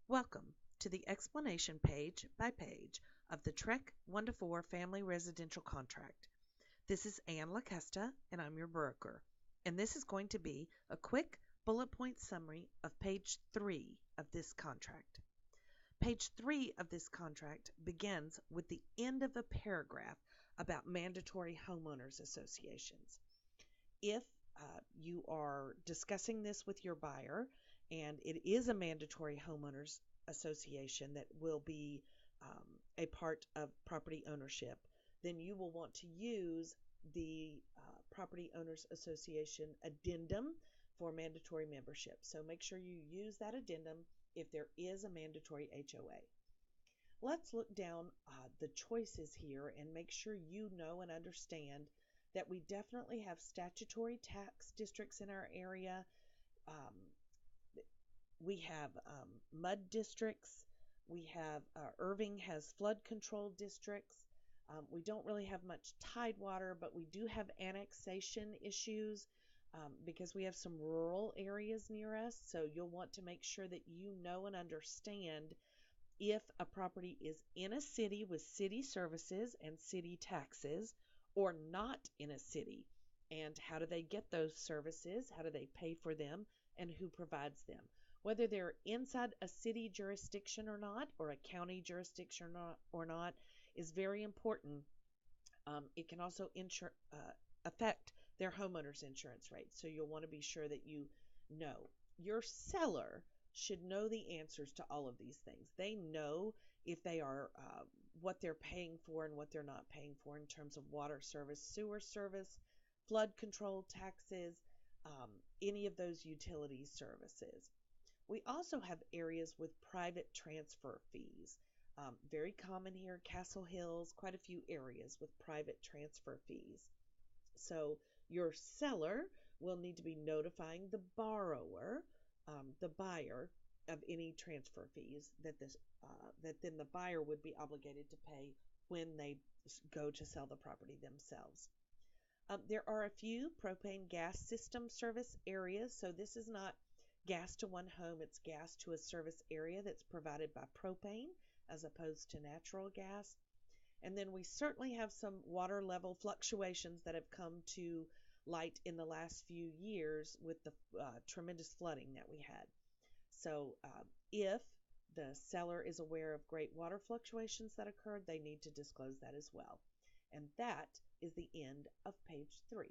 Welcome to the explanation page by page of the TREC 1-4 Family Residential Contract. This is Ann LaCusta, and I'm your broker. And this is going to be a quick bullet point summary of page 3 of this contract. Page 3 of this contract begins with the end of a paragraph about mandatory homeowners associations. If you are discussing this with your buyer, and it is a mandatory homeowners association that will be a part of property ownership, then you will want to use the Property Owners Association addendum for mandatory membership. So make sure you use that addendum if there is a mandatory HOA. Let's look down the choices here and make sure you know and understand that we definitely have statutory tax districts in our area. We have mud districts. We have Irving has flood control districts. We don't really have much tidewater, but we do have annexation issues because we have some rural areas near us. So you'll want to make sure that you know and understand if a property is in a city with city services and city taxes, or not in a city, and how do they get those services, how do they pay for them, and who provides them. Whether they're inside a city jurisdiction or not, or a county jurisdiction or not is very important. It can also affect their homeowners insurance rates, so you'll want to be sure that you know. Your seller should know the answers to all of these things. They know if they are what they're paying for and what they're not paying for in terms of water service, sewer service, flood control taxes, any of those utility services. We also have areas with private transfer fees. Very common here, Castle Hills, quite a few areas with private transfer fees. So your seller will need to be notifying the borrower, the buyer, of any transfer fees that then the buyer would be obligated to pay when they go to sell the property themselves. There are a few propane gas system service areas, so this is not gas to one home, it's gas to a service area that's provided by propane as opposed to natural gas. And then we certainly have some water level fluctuations that have come to light in the last few years with the tremendous flooding that we had. So if the seller is aware of great water fluctuations that occurred, they need to disclose that as well. And that is the end of page 3.